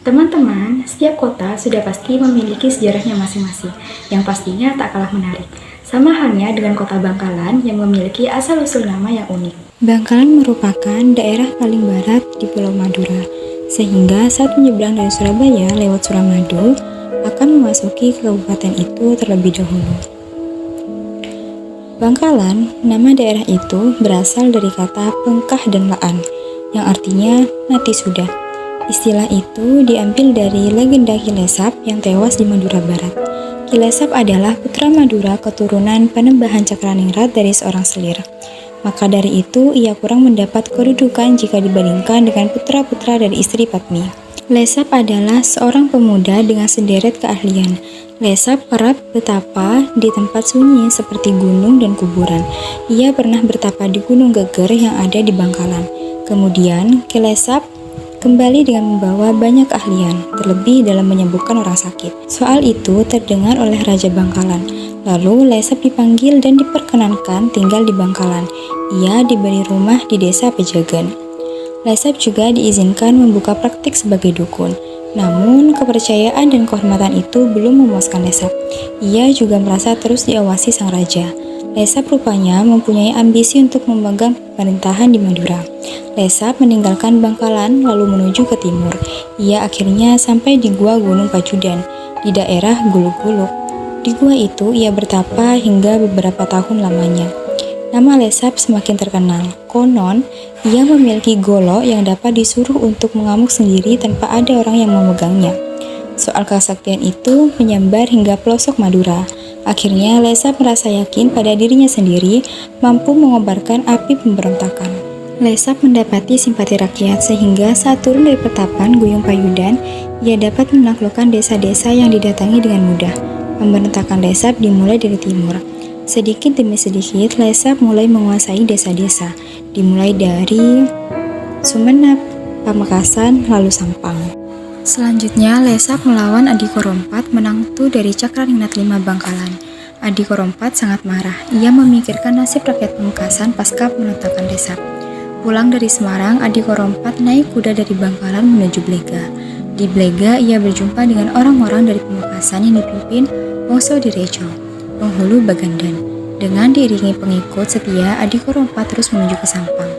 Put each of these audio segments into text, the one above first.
Teman-teman, setiap kota sudah pasti memiliki sejarahnya masing-masing, yang pastinya tak kalah menarik. Sama halnya dengan kota Bangkalan yang memiliki asal-usul nama yang unik. Bangkalan merupakan daerah paling barat di Pulau Madura, sehingga saat menyeberang dari Surabaya lewat Suramadu, akan memasuki kabupaten itu terlebih dahulu. Bangkalan, nama daerah itu berasal dari kata pengkah dan laan, yang artinya mati sudah. Istilah itu diambil dari legenda Kilesap yang tewas di Madura Barat. Kilesap adalah putra Madura keturunan Panembahan Cakraningrat dari seorang selir. Maka dari itu, ia kurang mendapat kedudukan jika dibandingkan dengan putra-putra dari istri Padmi. Lesap adalah seorang pemuda dengan sederet keahlian. Lesap kerap bertapa di tempat sunyi seperti gunung dan kuburan. Ia pernah bertapa di Gunung Geger yang ada di Bangkalan. Kemudian, Kilesap kembali dengan membawa banyak keahlian, terlebih dalam menyembuhkan orang sakit. Soal itu terdengar oleh Raja Bangkalan. Lalu Lesap dipanggil dan diperkenankan tinggal di Bangkalan. Ia diberi rumah di desa Pejagan. Lesap juga diizinkan membuka praktik sebagai dukun. Namun, kepercayaan dan kehormatan itu belum memuaskan Lesap. Ia juga merasa terus diawasi sang raja. Lesap rupanya mempunyai ambisi untuk memegang pemerintahan di Madura. Lesap meninggalkan Bangkalan lalu menuju ke timur. Ia akhirnya sampai di Gua Gunung Pacudan, di daerah Guluk-Guluk. Di gua itu ia bertapa hingga beberapa tahun lamanya. Nama Lesap semakin terkenal. Konon, ia memiliki golok yang dapat disuruh untuk mengamuk sendiri tanpa ada orang yang memegangnya. Soal kesaktian itu menyambar hingga pelosok Madura. Akhirnya Lesap merasa yakin pada dirinya sendiri mampu mengobarkan api pemberontakan. Lesap mendapati simpati rakyat sehingga saat turun dari pertapan Guyung Payudan, ia dapat menaklukkan desa-desa yang didatangi dengan mudah. Pemberontakan Lesap dimulai dari timur. Sedikit demi sedikit, Lesap mulai menguasai desa-desa, dimulai dari Sumenep, Pamekasan, lalu Sampang. Selanjutnya, Lesap melawan Adiko Rompat, menantu dari Cakraningrat V Bangkalan. Adiko Rompat sangat marah. Ia memikirkan nasib rakyat Pamekasan pasca pemberontakan Lesap. Pulang dari Semarang, Adiko Rompat naik kuda dari Bangkalan menuju Blega. Di Blega, ia berjumpa dengan orang-orang dari Pamekasan yang dipimpin Wongso Direjo, penghulu Bagandan. Dengan diiringi pengikut setia, Adiko Rompat terus menuju ke Sampang.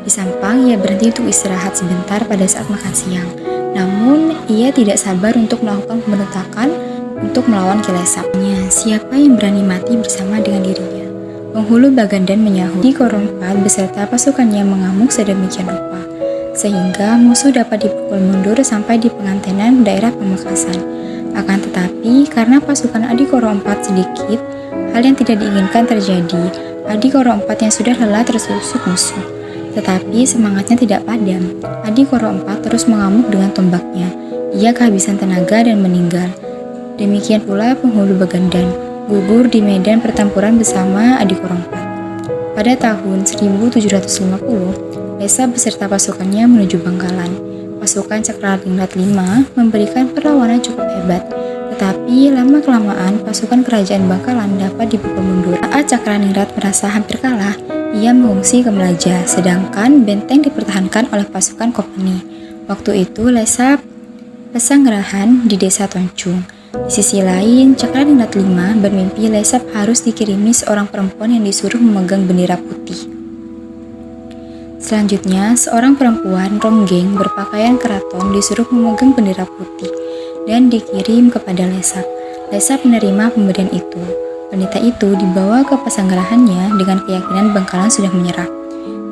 Di Sampang, ia berhenti untuk istirahat sebentar pada saat makan siang. Namun, ia tidak sabar untuk melakukan pemberontakan untuk melawan Kilesapnya. Siapa yang berani mati bersama dengan dirinya? Penghulu Bagandan menyahut. Adiko Rompat beserta pasukannya mengamuk sedemikian rupa, sehingga musuh dapat dipukul mundur sampai di pengantenan daerah Pamekasan. Akan tetapi, karena pasukan Adiko Rompat sedikit, hal yang tidak diinginkan terjadi. Adiko Rompat yang sudah lelah tersusuk musuh. Tetapi semangatnya tidak padam. Adiko Rompat terus mengamuk dengan tombaknya. Ia kehabisan tenaga dan meninggal. Demikian pula penghulu Bagandan, gugur di medan pertempuran bersama Adiko Rompat. Pada tahun 1750, Lesap beserta pasukannya menuju Bangkalan. Pasukan Cakraningrat V memberikan perlawanan cukup hebat, tetapi lama-kelamaan pasukan kerajaan Bangkalan dapat dipukul mundur. Saat Cakraningrat merasa hampir kalah, ia mengungsi ke Melaja, sedangkan benteng dipertahankan oleh pasukan Kompani. Waktu itu Lesap pesanggerahan di desa Toncung. Di sisi lain, Cakraningrat V bermimpi Lesap harus dikirimi seorang perempuan yang disuruh memegang bendera putih. Selanjutnya, seorang perempuan Ronggeng berpakaian keraton disuruh memegang bendera putih dan dikirim kepada Lesap. Lesap menerima pemberian itu. Wanita itu dibawa ke pesanggerahannya dengan keyakinan Bangkalan sudah menyerah.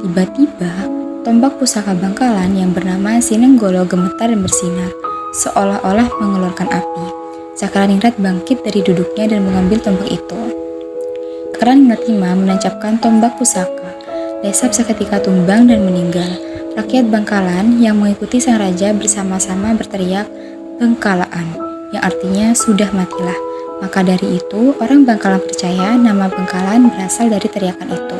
Tiba-tiba, tombak pusaka Bangkalan yang bernama Sinenggolo gemetar dan bersinar, seolah-olah mengeluarkan api. Cakraningrat bangkit dari duduknya dan mengambil tombak itu. Cakraningrat V menancapkan tombak pusaka. Lesap seketika tumbang dan meninggal. Rakyat Bangkalan yang mengikuti sang raja bersama-sama berteriak Bengkalaan, yang artinya sudah matilah. Maka dari itu, orang Bangkalan percaya nama Bangkalan berasal dari teriakan itu.